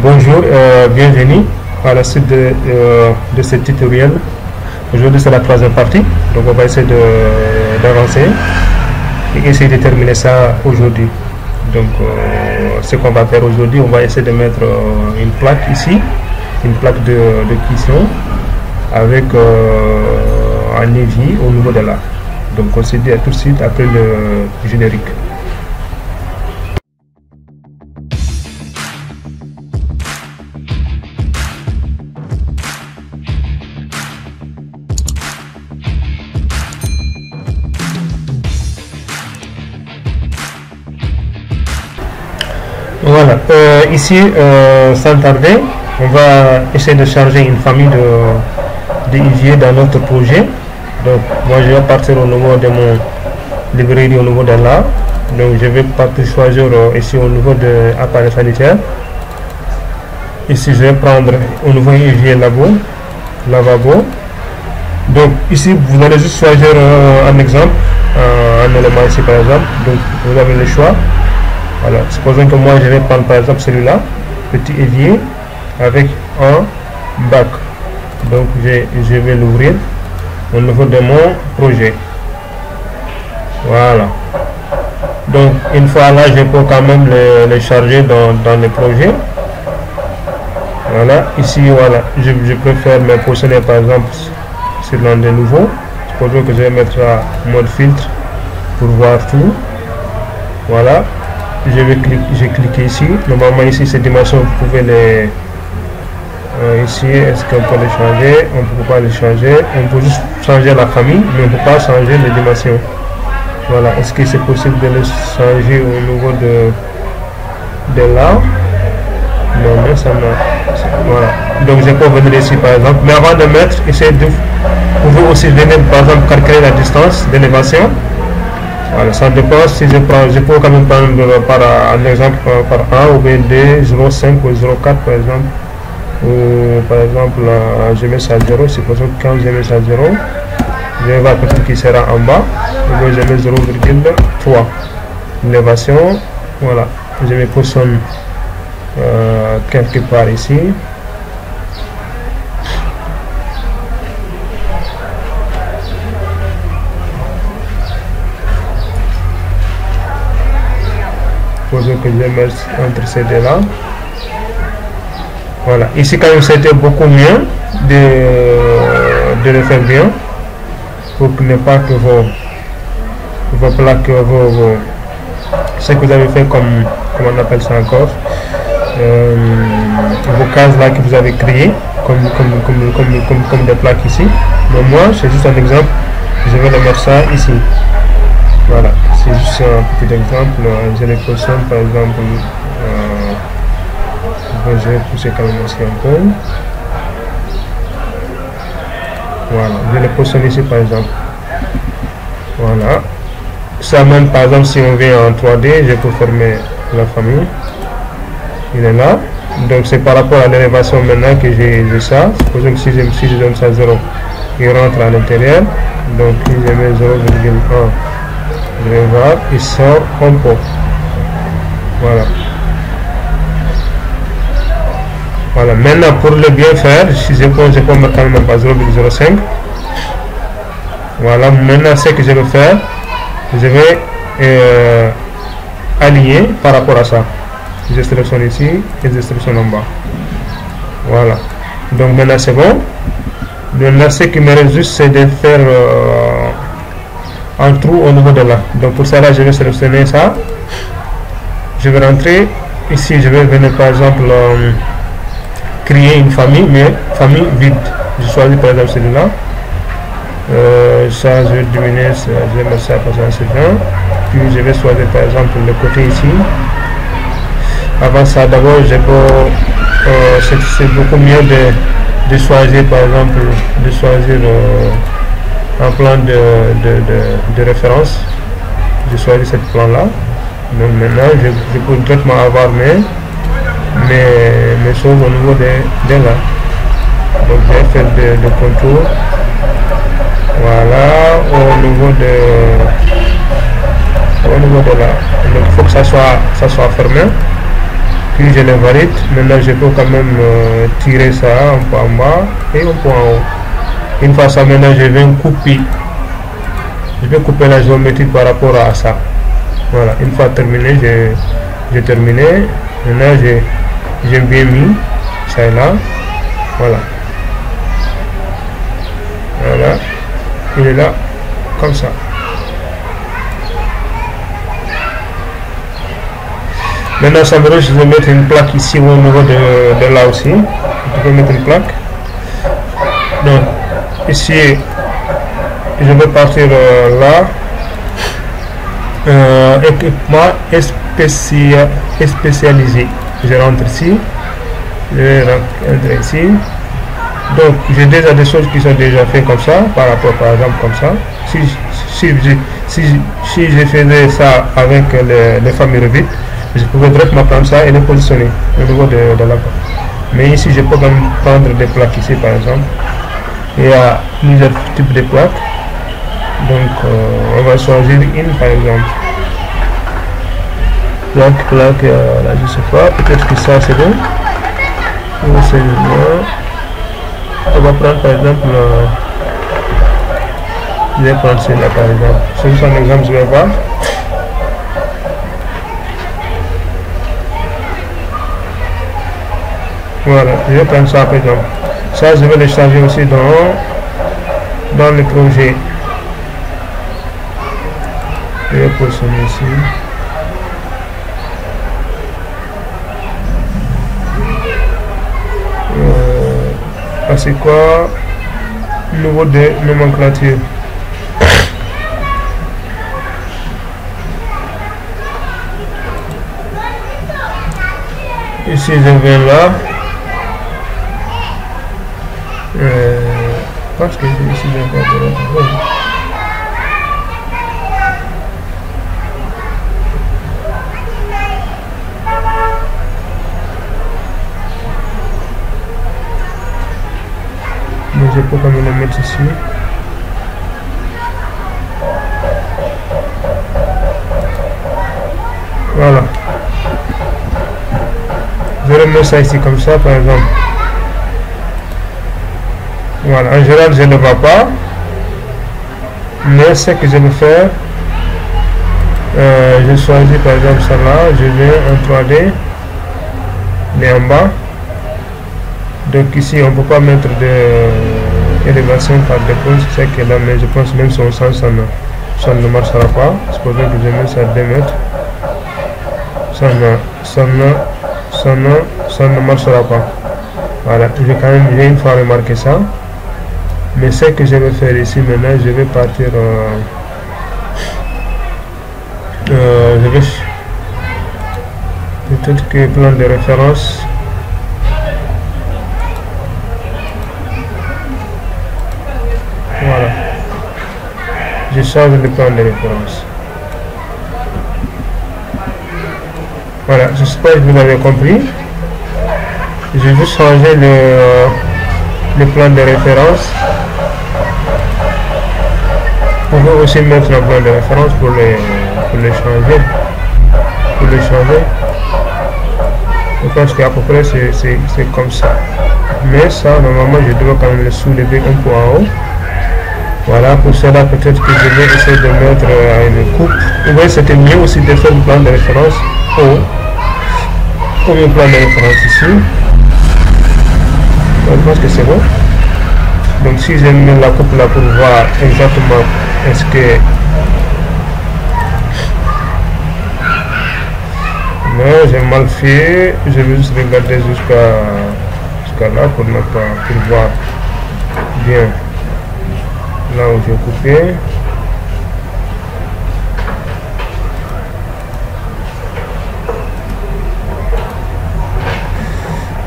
Bonjour, bienvenue à la suite de ce tutoriel. Aujourd'hui c'est la troisième partie, donc on va essayer d'avancer et essayer de terminer ça aujourd'hui. Donc ce qu'on va faire aujourd'hui, on va essayer de mettre une plaque ici, une plaque de cuisson avec un évier au niveau de là. Donc on se dit à tout de suite après le générique. Voilà, ici sans tarder, on va essayer de charger une famille d'éviers dans notre projet. Donc moi je vais partir au niveau de mon librairie au niveau de là. Donc je vais partir choisir ici au niveau de appareil sanitaire. Ici je vais prendre au niveau évier lavabo. Donc ici vous allez juste choisir un exemple, un élément ici par exemple. Donc vous avez le choix. Voilà, supposons que moi je vais prendre par exemple celui-là, petit évier avec un bac. Donc je vais l'ouvrir au niveau de mon projet. Voilà. Donc une fois là, je peux quand même le charger dans le projet. Voilà, ici voilà, je préfère me positionner par exemple sur l'un des nouveaux. Supposons que je vais mettre à mode filtre pour voir tout. Voilà. J'ai cliqué ici. Normalement ici ces dimensions vous pouvez les ici est-ce qu'on peut les changer? On ne peut pas les changer. On peut juste changer la famille, mais on ne peut pas changer les dimensions. Voilà, est-ce que c'est possible de les changer au niveau de là? Non, mais ça n'a. Voilà. Donc je peux venir ici par exemple. Mais avant de mettre, essayez de. Vous pouvez aussi venir par exemple calculer la distance d'élévation. Voilà, ça dépend si je peux quand même prendre par un exemple par 1 ou bien 2, 0,5 ou 0,4 par exemple. Ou par exemple, je mets ça à 0, supposons que quand je mets ça à 0, je vais voir peut-être qu'il sera en bas. Et bien je mets 0,3. L'élévation, voilà, je me positionne quelque part ici. Que je vais mettre entre ces deux là. Voilà, ici quand même c'était beaucoup mieux de le faire bien pour ne pas que vos plaques, ce que vous avez fait comme on appelle ça encore, vos cases là que vous avez créées comme des plaques ici. Mais moi c'est juste un exemple, je vais le mettre ça ici. Voilà, c'est juste un petit exemple. Je les positionne par exemple. Je vais pousser quand même aussi un peu. Voilà, je les positionne ici par exemple. Voilà. Ça même par exemple si on vient en 3D, je peux fermer la famille. Il est là. Donc c'est par rapport à l'élévation maintenant que j'ai ça. Supposons que si je donne ça 0, il rentre à l'intérieur. Donc si je mets 0,1. Je vais voir, il sort en pot. Voilà. Voilà, maintenant pour le bien faire, si je peux mettre quand même à 0,05. Voilà, maintenant ce que je vais faire, je vais aligner par rapport à ça. Je sélectionne ici et je sélectionne en bas. Voilà. Donc maintenant c'est bon. Maintenant ce qui me reste juste c'est de faire un trou au niveau de là. Donc pour cela je vais sélectionner ça, je vais rentrer ici, je vais venir par exemple créer une famille, mais famille vide. Je choisis par exemple celui-là, ça je vais diminuer, je vais mettre ça par exemple sur 20, puis je vais choisir par exemple le côté ici. Avant ça d'abord je peux c'est beaucoup mieux de choisir par exemple un plan de référence. Je choisis ce plan là. Donc maintenant je peux directement avoir mes choses au niveau de là. Donc je vais faire des contours. Voilà, au niveau de là. Donc il faut que ça soit fermé. puis je le valide. Maintenant je peux quand même tirer ça un peu en bas et un peu en haut. Une fois ça, maintenant je vais couper. Je vais couper la géométrie par rapport à ça. Voilà, une fois terminé, j'ai terminé. Maintenant j'ai bien mis ça là. Voilà. Voilà. Il est là, comme ça. Maintenant, ça me reste, je vais mettre une plaque ici au niveau de là aussi. Je peux mettre une plaque. Donc, ici, je vais partir là. Équipement spécialisé. Je rentre ici. Je vais rentrer ici. Donc, j'ai déjà des choses qui sont déjà faites comme ça, par rapport, par exemple, comme ça. Si je faisais ça avec les familles Revit, je pouvais directement prendre ça et les positionner au niveau de la plaque. Mais ici, je peux même prendre des plaques ici, par exemple. Il y a plusieurs types de plaques. Donc, on va choisir une, par exemple. Plaque, là, je sais pas. Peut-être que ça, c'est bon. Ou c'est bon. On va prendre, par exemple, je vais prendre celui-là, par exemple. C'est juste un exemple, je vais voir. Voilà, je vais prendre ça par exemple. Ça, je vais le changer aussi dans le projet. Je vais positionner ici. C'est quoi? Niveau de nomenclature. Ici, je vais là. Parce que ici je vais faire mais je peux quand même le mettre ici. Voilà. Je remets ça ici comme ça par exemple. Voilà, en général je ne le vois pas, mais ce que je vais faire, je choisis par exemple celle-là, je vais en 3D, mais en bas. Donc ici on ne peut pas mettre d'élévation par défaut, c'est que là, mais je pense même son sens ça ne marchera pas. Supposons que je mets ça à 2 mètres, ça ne marchera pas. Voilà, j'ai quand même une fois remarqué ça. Mais ce que je vais faire ici maintenant, je vais partir je vais peut-être que plan de référence. Voilà, je change le plan de référence. Voilà, j'espère que vous avez compris. Je vais changer le plan de référence. Vous pouvez aussi mettre un plan de référence pour le changer. Je pense qu'à peu près c'est comme ça. Mais ça, normalement, je dois quand même le soulever un peu en haut. Voilà, pour cela, peut-être que je vais essayer de mettre une coupe. Vous voyez, c'était mieux aussi de faire le plan de référence haut. Comme le plan de référence ici. Je pense que c'est bon. Donc si je mets la coupe là pour voir exactement est-ce que non, j'ai mal fait, je vais juste regarder jusqu'à là pour ne pas pour voir bien là où j'ai coupé.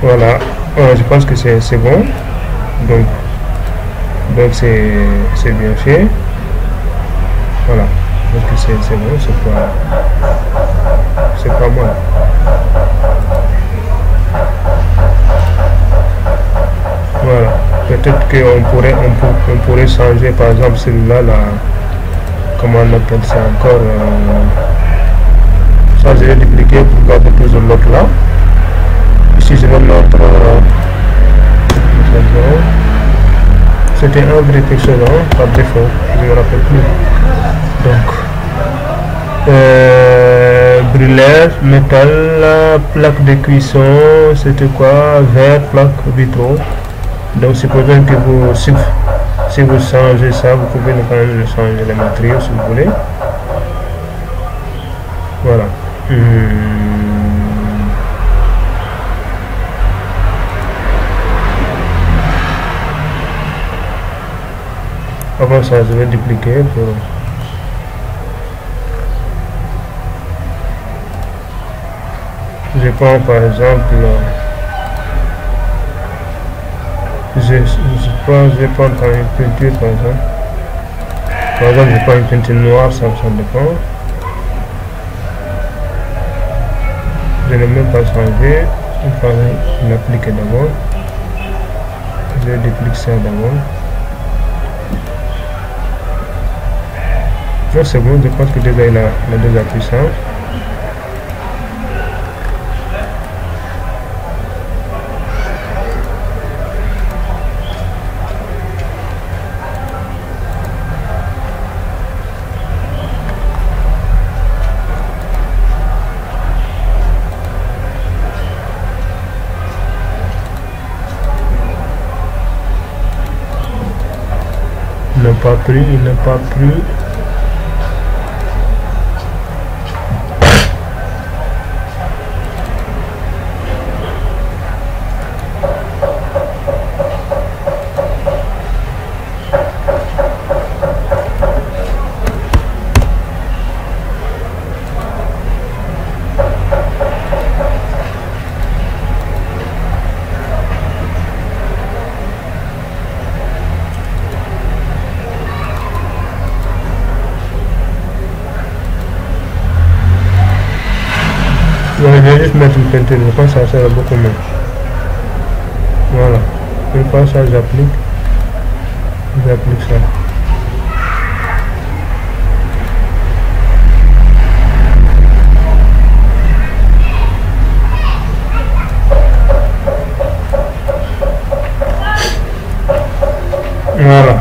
Voilà, je pense que c'est bon. Donc c'est bien fait. Voilà, donc c'est bon, c'est pas mal. Voilà, peut-être qu'on pourrait changer par exemple celui-là, comment on appelle ça encore, ça je vais dupliquer pour garder toujours l'autre là. ici je vais mettre c'était un vrai quelque chose par défaut, je ne me rappelle plus. Donc brûleur, métal, plaque de cuisson, c'était quoi, verre, plaque, vitraux. Donc supposons que vous, si vous changez ça, vous pouvez quand même changer les matériaux si vous voulez. Voilà. Avant ça, je vais dupliquer pour... Je prends par exemple... Je vais prendre une peinture par exemple. Par exemple, je prends une peinture noire, ça dépend. Je ne l'ai même pas changé. Il fallait l'appliquer d'abord. Je vais dupliquer ça d'abord. C'est bon, je pense que déjà il a déjà puissant. Il n'a pas pris. Je vais juste mettre une peinture, je pense que ça sert beaucoup mieux. Voilà. Une fois ça, j'applique ça. Voilà.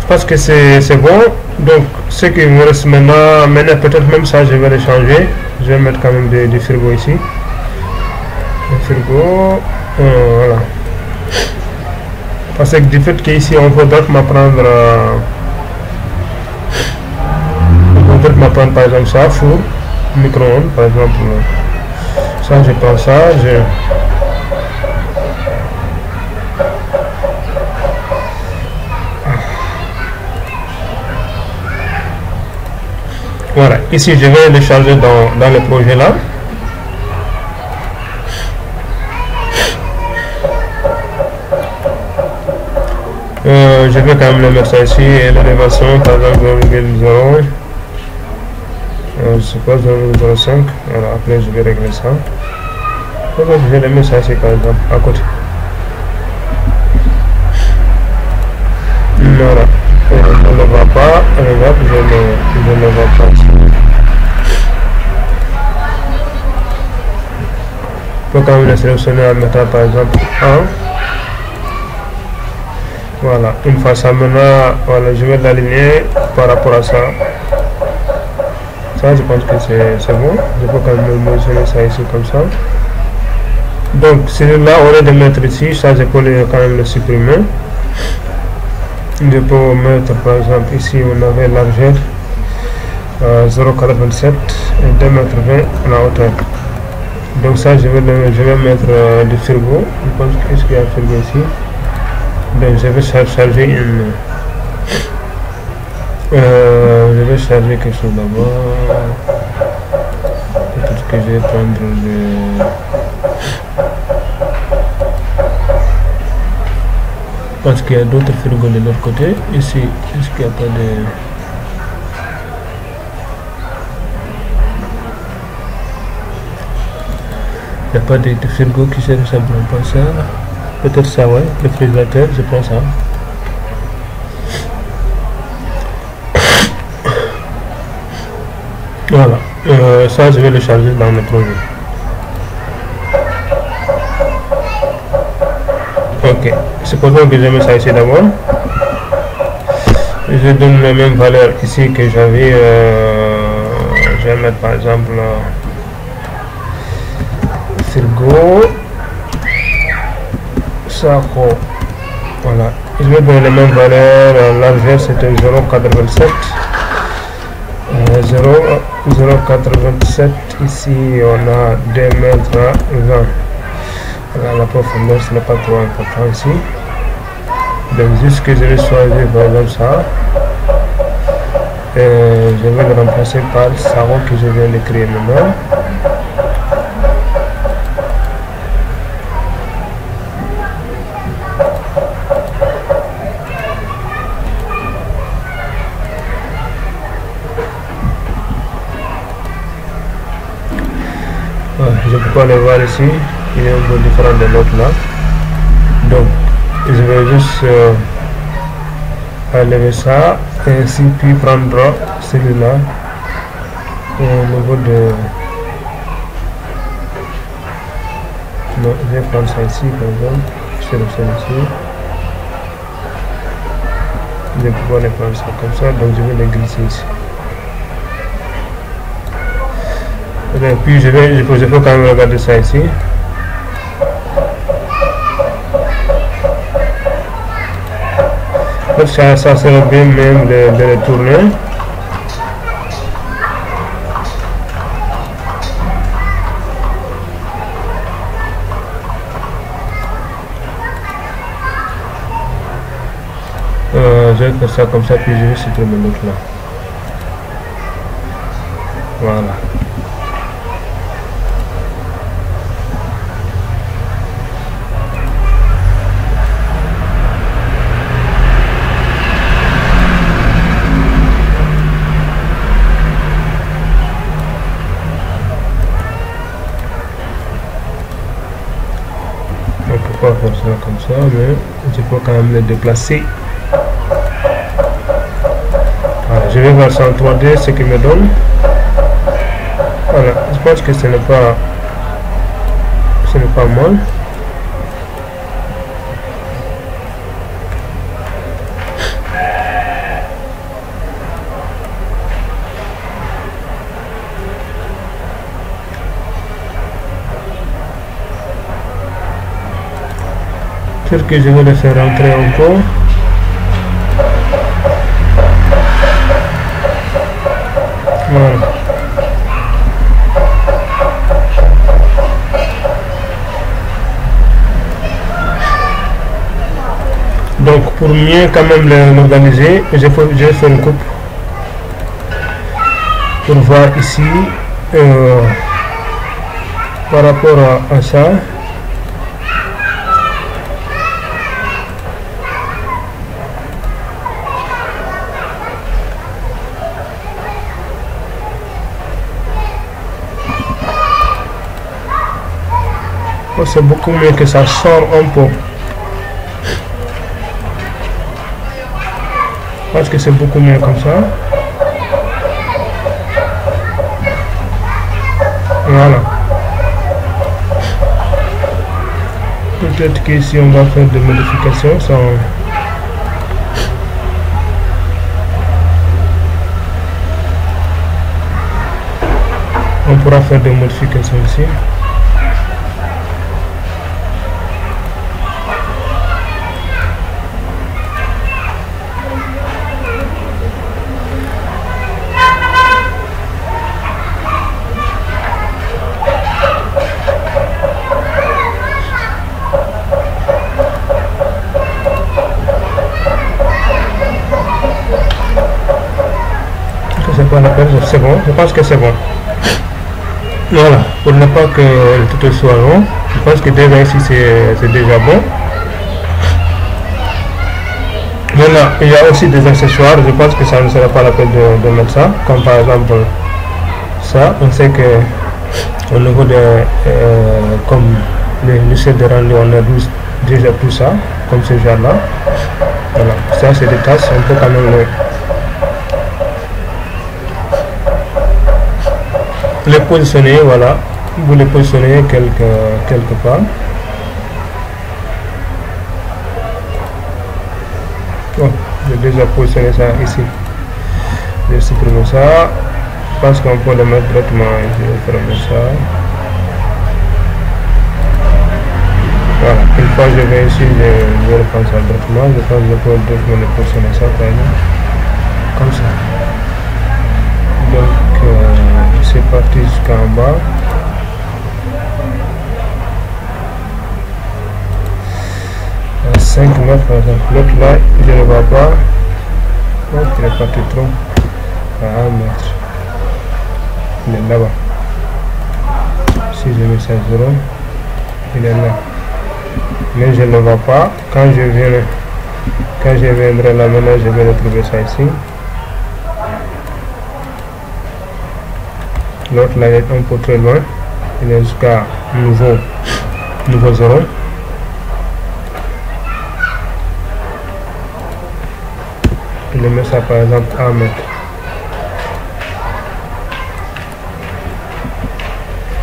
Je pense que c'est bon. Donc, ce qui me reste maintenant peut-être même ça, je vais le changer. Je vais mettre quand même du frigo ici. Le frigo, voilà. Parce que du fait qu'ici on peut m'apprendre par exemple ça, four, micro-ondes par exemple. Ça, je prends ça, voilà, ici je vais le charger dans le projet là. Je vais quand même le mettre ça ici et l'élévation par exemple 0,0, je sais pas 0,05. Voilà, après je vais régler ça. Donc je vais le mettre ça ici par exemple à côté. Voilà. Je ne vois pas, regarde, je ne vois pas. Je peux quand même le sélectionner en mettant par exemple 1. Voilà, une fois ça maintenant, voilà, je vais l'aligner par rapport à ça. Ça, je pense que c'est bon. Je peux quand même positionner ça ici comme ça. Donc, celui-là, au lieu de mettre ici, ça, je peux quand même le supprimer. Je peux mettre par exemple ici on avait largeur 0,87 et 2,20 m à la hauteur. Donc ça je vais mettre du frigo. Je pense qu'est-ce qu'il y a un frigo ici. Donc je vais charger une je vais charger quelque chose d'abord. Peut-être que je vais prendre le parce qu'il y a d'autres frigos de l'autre côté. Ici, est-ce qu'il n'y a pas de... Il n'y a pas de frigo qui se ressemble à ça. Peut-être ça, ouais. Réfrigérateur, je prends ça. Voilà. Ça, je vais le charger dans le projet. Ok, supposons que je mets ça ici d'abord. Je donne la même valeur ici que j'avais. Je vais mettre par exemple frigo saco. Voilà, je vais donner la même valeur. Largeur c'était 0,87. 0,87. Ici on a 2 mètres 20. Voilà, la profondeur ce n'est pas trop important ici. Donc juste que je vais choisir par exemple ça. Et je vais le remplacer par le savon que je viens de créer maintenant. Je peux pas le voir ici, il est un peu différent de l'autre là. Donc je vais juste enlever ça et ainsi puis prendre celui-là au niveau de... Non, je vais prendre ça ici par exemple, je sélectionne ici. Je vais pouvoir les prendre ça comme ça, donc je vais les glisser ici. Et puis je peux quand même regarder ça ici. Ça serait bien même de le tourner. Je vais faire ça comme ça, puis je vais supprimer l'autre là. Voilà. On peut pas faire ça comme ça, mais je peux quand même le déplacer. Voilà, je vais voir ça en 3D, ce qu'il me donne. Voilà, je pense que ce n'est pas mal. Sûr que je vais le faire rentrer encore. Voilà. Donc pour mieux quand même l'organiser, je vais faire une coupe pour voir ici par rapport à ça. C'est beaucoup mieux que ça sort un peu. Parce que c'est beaucoup mieux comme ça. Voilà. Peut-être qu'ici on va faire des modifications sans... On pourra faire des modifications ici. C'est bon, je pense que c'est bon. Voilà, pour ne pas que le tuto soit long, je pense que déjà ici c'est déjà bon. Maintenant, il y a aussi des accessoires, je pense que ça ne sera pas la peine de mettre ça, comme par exemple ça. On sait que au niveau de comme les lycées de rendu, on a déjà tout ça, comme ce genre là. Voilà, ça c'est des tâches, on peut quand même les positionner, voilà, vous les positionnez quelque part. Oh, j'ai déjà positionné ça ici. Je vais supprimer ça. Je pense qu'on peut le mettre directement. Je vais fermer ça. Voilà, une fois que je vais ici, je vais reprendre ça directement. Je pense que je peux directement le positionner ça par exemple. Comme ça. Donc, c'est parti jusqu'en bas. À 5 mètres par exemple. L'autre là, je ne vois pas. Donc, il est parti trop. À 1 mètre. Il est là-bas. Si je mets ça 0, il est là. Mais je ne le vois pas. Quand je viendrai là maintenant, je vais retrouver ça ici. L'autre là est un peu très loin. Il est jusqu'à nouveau 0. Je vais mettre ça par exemple à 1 mètre.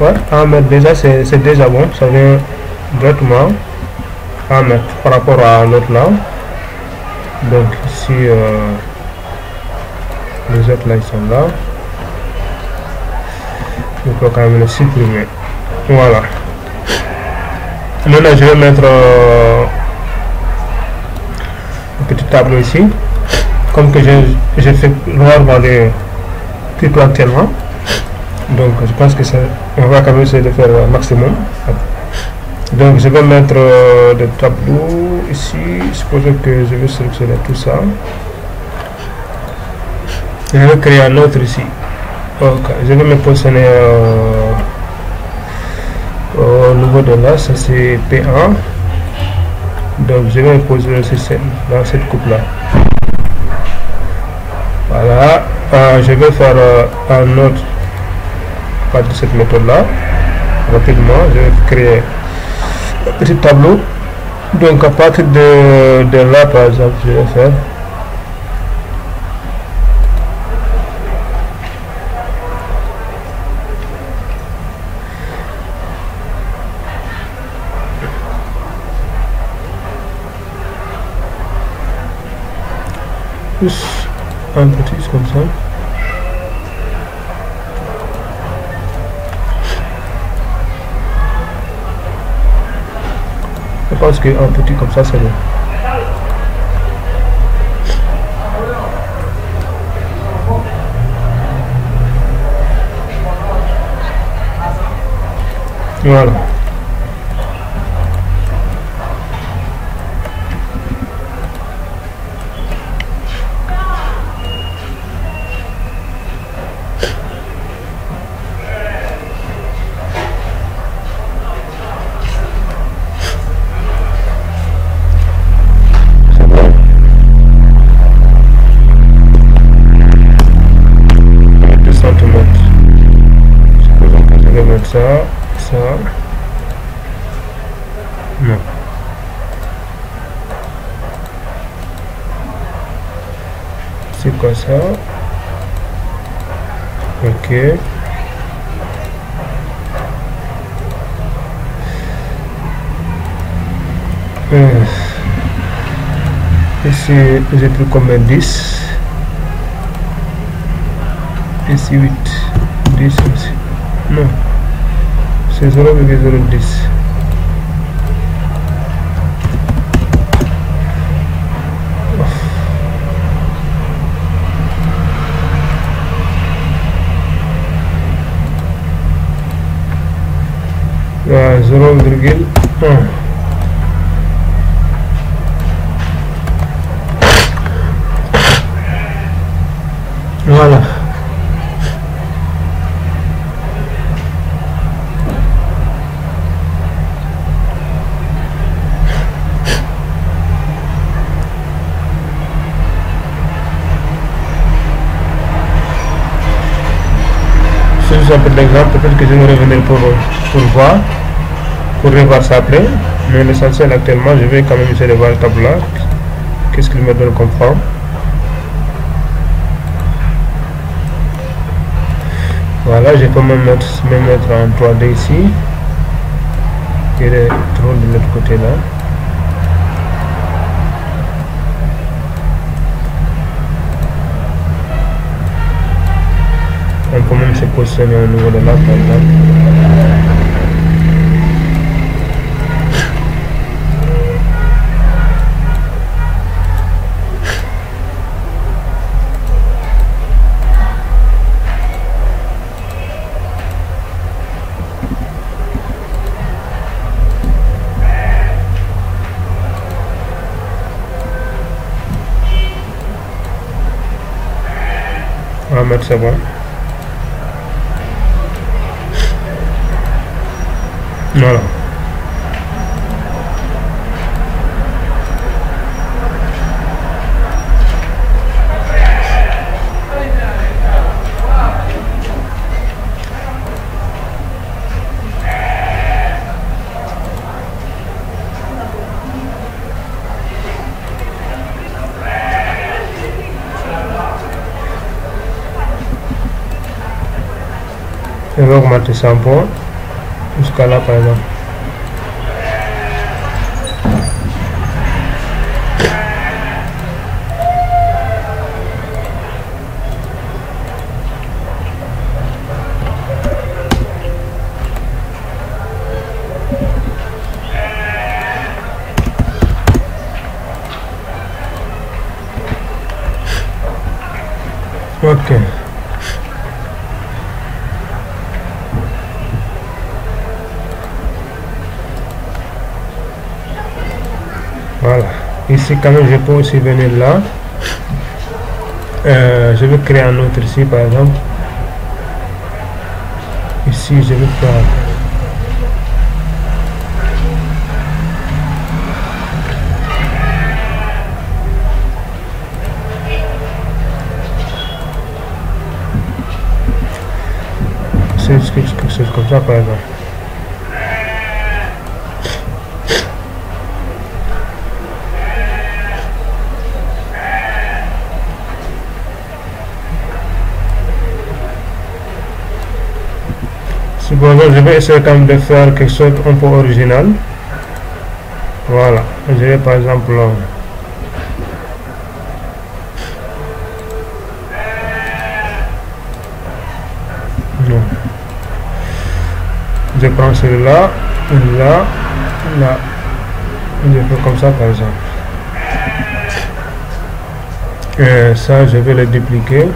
Ouais, 1 mètre déjà c'est déjà bon. Ça vient directement à 1 mètre par rapport à l'autre là. Donc ici les autres là ils sont là. Il faut quand même le supprimer. Voilà. Maintenant je vais mettre un petit tableau ici. Comme que j'ai fait rarement les tutos actuellement. Donc je pense que on va quand même essayer de faire un maximum. Donc je vais mettre des tableaux ici. Supposons que je vais sélectionner tout ça. Je vais créer un autre ici. Ok, je vais me positionner au niveau de là, ça c'est P1. Donc je vais me positionner dans cette coupe là. Voilà, je vais faire un autre part de cette méthode là. Rapidement, je vais créer un petit tableau. Donc à partir de là par exemple, je vais faire plus un petit comme ça. Je pense qu'un petit comme ça c'est bon. Voilà. Ça, non. C'est quoi ça? Ok. Ici, j'ai pris combien? 10. Ici 8. 10 ici. Non. C'est 0,010. Voilà, 0,1. Voilà. C'est un peu d'exemple, peut-être que je vais revenir pour voir, pour revoir ça après, mais l'essentiel actuellement, je vais quand même essayer de voir le tableau là, qu'est-ce qu'il me donne comme forme. Voilà, je peux me mettre en 3D ici, il est trop de l'autre côté là. On peut même se positionner au niveau de là, par exemple. On va mettre c'est bon. Voilà. Je vais augmenter ça un peu jusqu'à là par exemple. Ok. Voilà. Ici quand même je peux aussi venir là. Je vais créer un autre ici par exemple. Ici je vais faire quelque chose comme ça par exemple. Cependant, je vais essayer quand même de faire quelque chose un peu original. Voilà, je vais par exemple non. Je prends celui-là, là, là. Je fais comme ça par exemple. Et ça, je vais le dupliquer.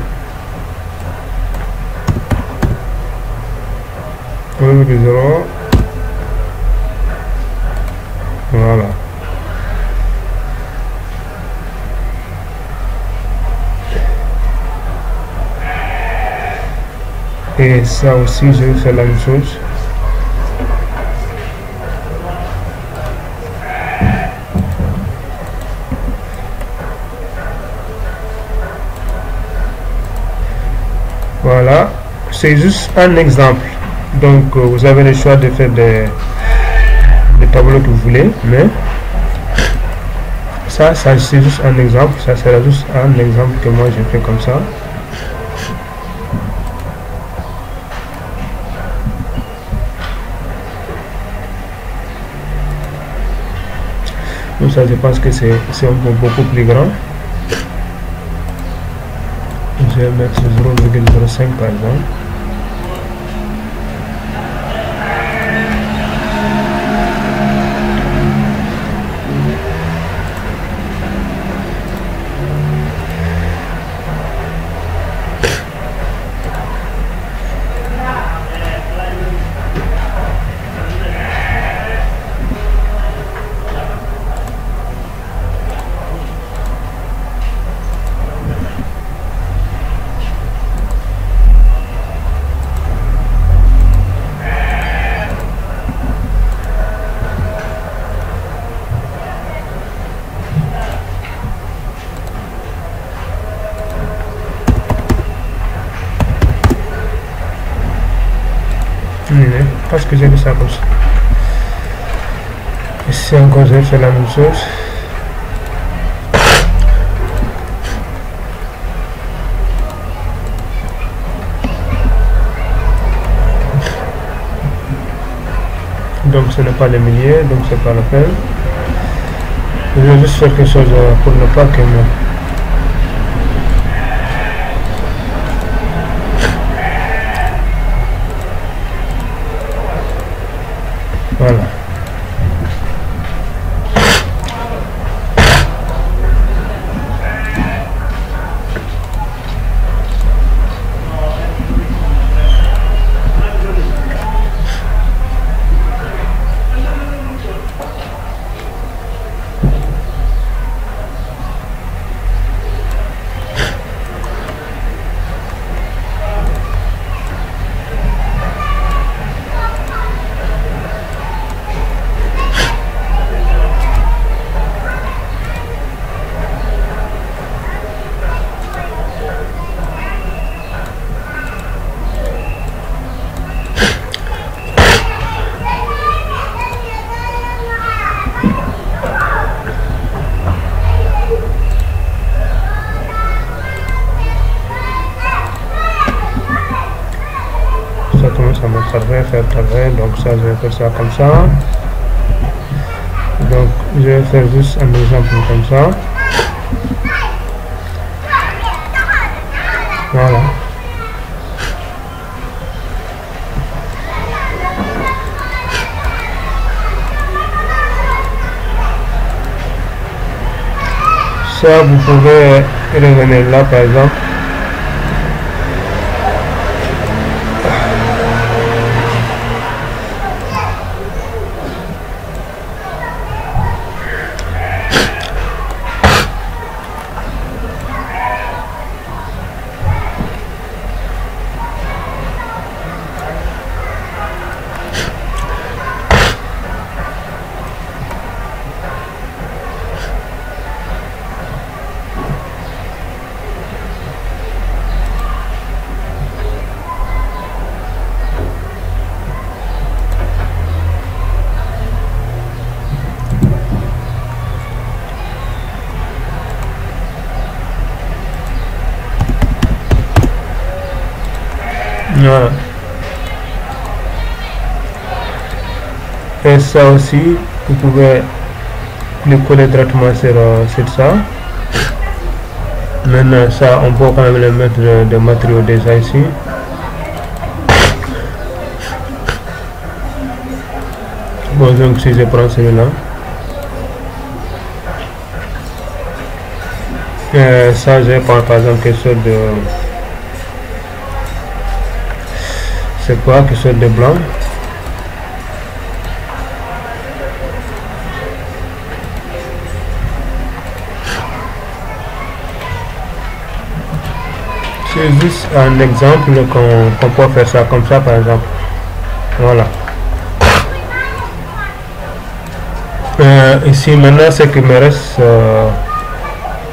Voilà. Et ça aussi, je vais faire la même chose. Voilà. C'est juste un exemple. Donc vous avez le choix de faire des tableaux que vous voulez, mais ça c'est juste un exemple. Ça sera juste un exemple que moi j'ai fait comme ça. Donc ça je pense que c'est un peu beaucoup plus grand. Je vais mettre 0,05 par exemple. Parce que j'ai vu ça comme ça. Ici encore je vais faire la même chose. Donc ce n'est pas les milliers, donc c'est pas la peine. Je vais juste faire quelque chose pour ne pas que Voilà. Ça me faire donc ça je vais faire ça comme ça, donc je vais faire juste un exemple comme ça, voilà. Ça vous pouvez revenir là par exemple. Voilà. Et ça aussi, vous pouvez le coller directement sur ça. Maintenant, ça, on peut quand même le mettre de matériaux déjà ici. Bon, donc si je prends celui-là, ça, je prends par exemple quelque chose de... C'est quoi, quelque chose de blanc. C'est juste un exemple qu'on peut faire ça comme ça par exemple. Voilà. Ici maintenant ce qui me reste,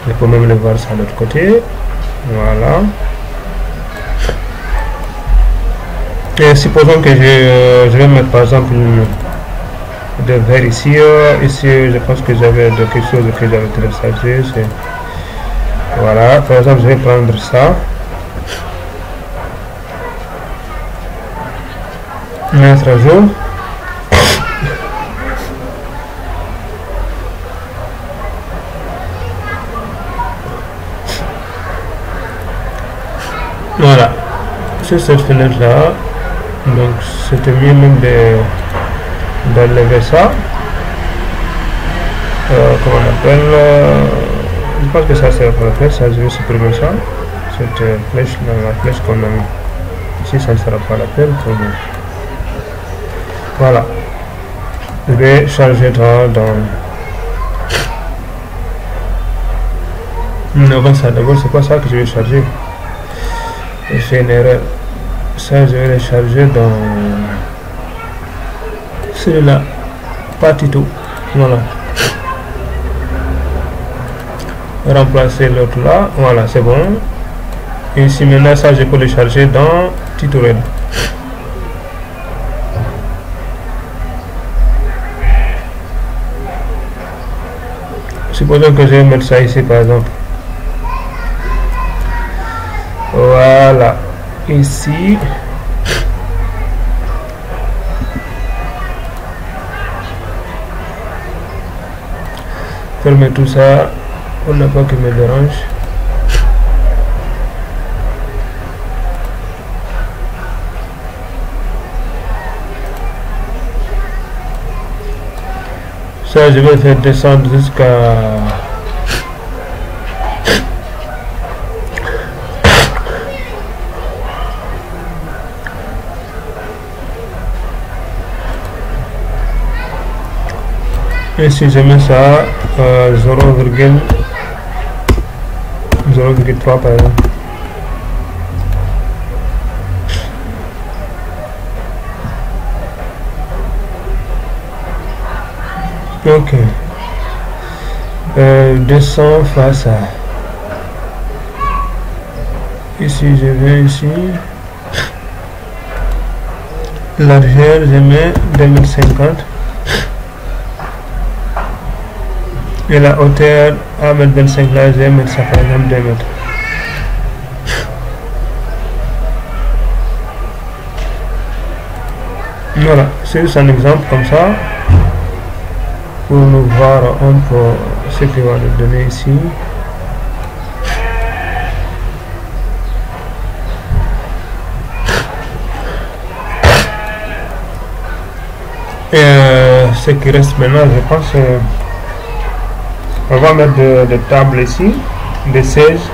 je peux même le voir ça de l'autre côté. Voilà. Et supposons que je vais mettre par exemple de verre ici. Ici je pense que j'avais quelque chose que j'avais téléchargé. Voilà, par exemple je vais prendre ça. Mettre à jour. Voilà, sur cette fenêtre là, donc c'était mieux même d'enlever ça. Comment on appelle, je pense que ça c'est pour faire ça, je vais supprimer ça, cette flèche là, la flèche qu'on a mis ici, ça ne sera pas la peine pour nous. Voilà, je vais charger avant ça, d'abord c'est pas ça que je vais charger. C'est une erreur. Ça je vais le charger dans celui-là, pas Tito. Voilà. Remplacer l'autre là. Voilà, c'est bon. Et ici maintenant ça je peux le charger dans Titored. Supposons que je vais mettre ça ici par exemple. Voilà, ici fermer tout ça, on n'a pas qui me dérange. Ça, je vais faire descendre jusqu'à et si je mets ça 0,3 par exemple. Ok. Descends face à. Ici, je vais ici. Largeur, je mets 2,50 m. Et la hauteur à 1,25 m, là, je vais mettre ça par exemple 2 mètres. Voilà, c'est juste un exemple comme ça pour nous voir un peu ce qu'il va nous donner ici. Et ce qui reste maintenant, je pense, on va mettre des tables ici, des sièges,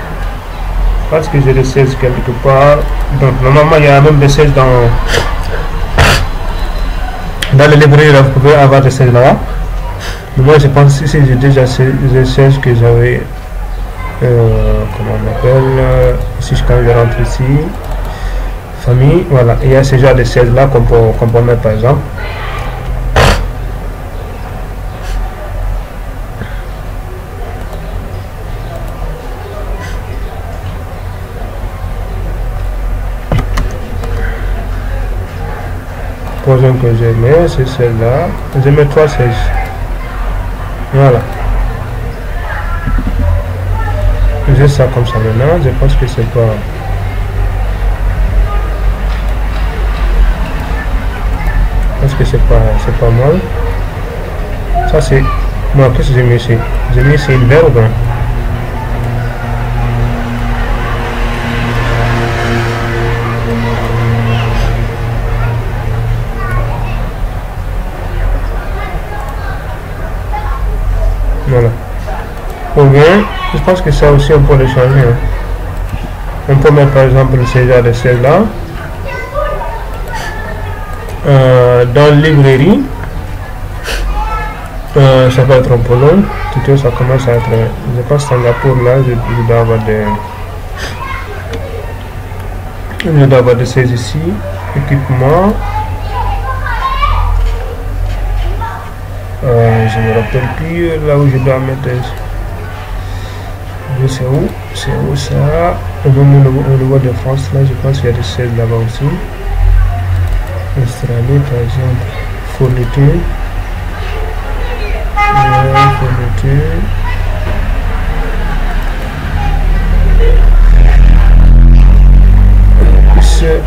parce que j'ai des sièges quelque part. Donc normalement il y a même des sièges dans les librairies, là, vous pouvez avoir des sièges là-bas. Mais moi je pense ici j'ai déjà des sièges que j'avais, comment on appelle, ici quand je rentre ici, famille, voilà, il y a ce genre de sièges là qu'on peut mettre par exemple. Prochain que je mets, c'est celle-là. Je mets 3 sièges. Voilà. J'ai ça comme ça maintenant. Je pense que c'est pas. Parce que c'est pas mal. Ça c'est. Moi, qu'est-ce que j'ai mis ici? J'ai mis ici une verre ou bien? Voilà. Ou bien, je pense que ça aussi on peut le changer. Hein. On peut mettre par exemple ces genre de celle-là. Dans la librairie, ça va être un peu long. Tout ça commence à être. Je pense Singapour là, je dois avoir des. Je dois avoir de ces ici. Équipement. Je me rappelle plus là où je dois mettre. C'est où ça? Au niveau de France là, je pense qu'il y a des sièges là-bas aussi. Australie par exemple, fourniture. Fourniture.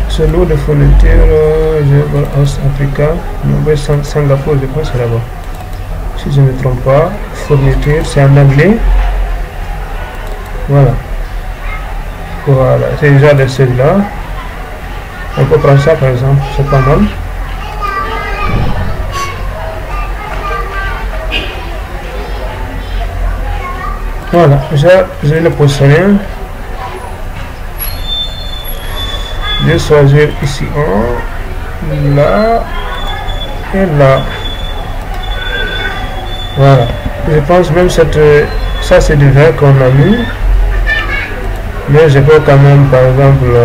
Ce lot de fourniture, je vois Africa, Singapour, je pense c'est là-bas. Si je ne me trompe pas, fourniture, c'est en anglais. Voilà. Voilà, c'est déjà de celle-là. On peut prendre ça par exemple, c'est pas mal. Voilà, je vais le positionner. Je vais choisir ici un, là et là. Voilà, je pense même ça c'est du verre qu'on a mis, mais je peux quand même par exemple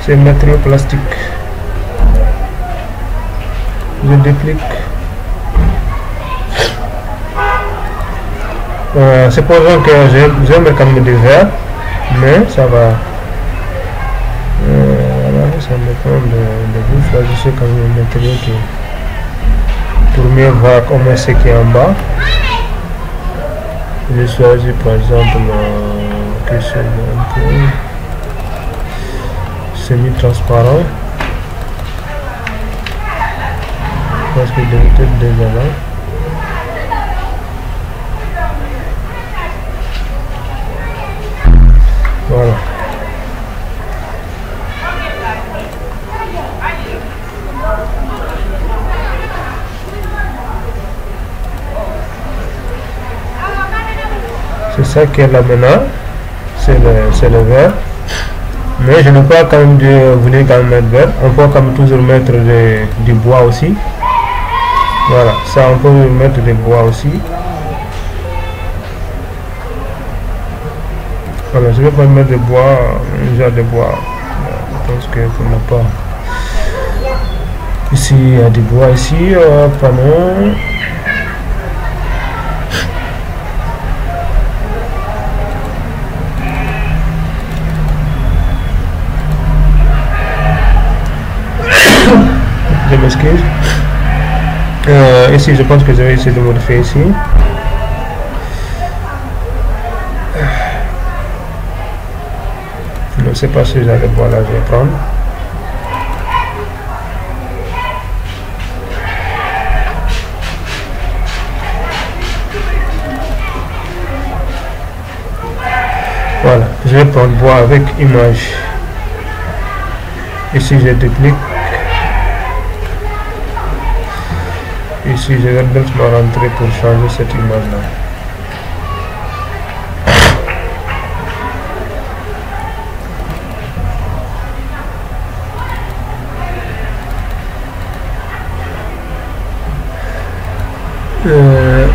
c'est matériau plastique. Je déplique. Supposons que j'aime quand même du verre, mais ça va. Voilà, ça dépend de vous. Choisissez quand même un matériau qui. Pour mieux voir comment c'est qui est en bas. Je choisis par exemple quelque chose un peu semi-transparent parce que il est déjà là. Voilà. C'est ça qui est là maintenant. C'est le vert. Mais je ne peux pas quand même venir quand même mettre vert. On peut quand même toujours mettre du bois aussi. Voilà, ça on peut mettre du bois aussi. Voilà, je vais pas mettre de bois, genre de bois. Je pense que pour ne pas. Ici il y a du bois ici, panneau. Je m'excuse. Ici je pense que je vais essayer de modifier ici. Je ne sais pas si j'ai le bois là, je vais prendre. Voilà, je vais prendre bois avec image. Ici je duplique. Ici je vais directement rentrer pour changer cette image là.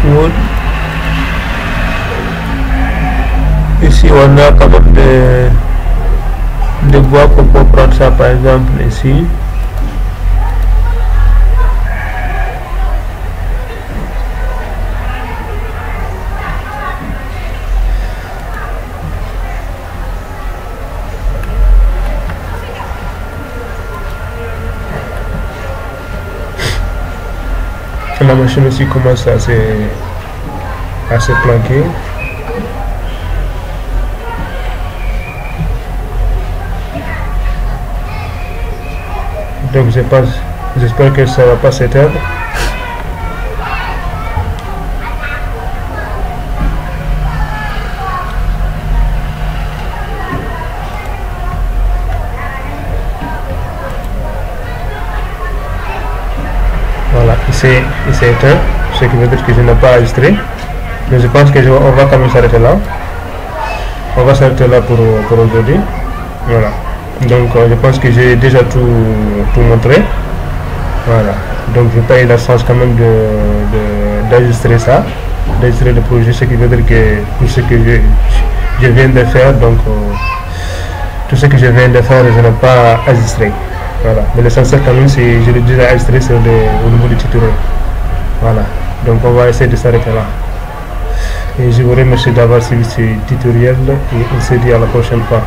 Wood. Ici on a quand même des bois qu'on peut prendre ça par exemple ici. La machine aussi commence à se planquer. Donc j'espère que ça ne va pas s'éteindre. Voilà, il s'est éteint, ce qui veut dire que je n'ai pas enregistré. Mais je pense que on va quand même s'arrêter là. On va s'arrêter là pour aujourd'hui. Voilà. Donc je pense que j'ai déjà tout montré. Voilà. Donc je n'ai pas eu la chance quand même d'enregistrer ça, d'enregistrer le projet, ce qui veut dire que tout ce que je viens de faire, donc tout ce que je viens de faire, je n'ai pas enregistré. Voilà. Mais l'essentiel quand même, c'est je l'ai déjà enregistré au niveau du tutoriel. Voilà. Donc on va essayer de s'arrêter là. Et je vous remercie d'avoir suivi ce tutoriel et on se dit à la prochaine fois.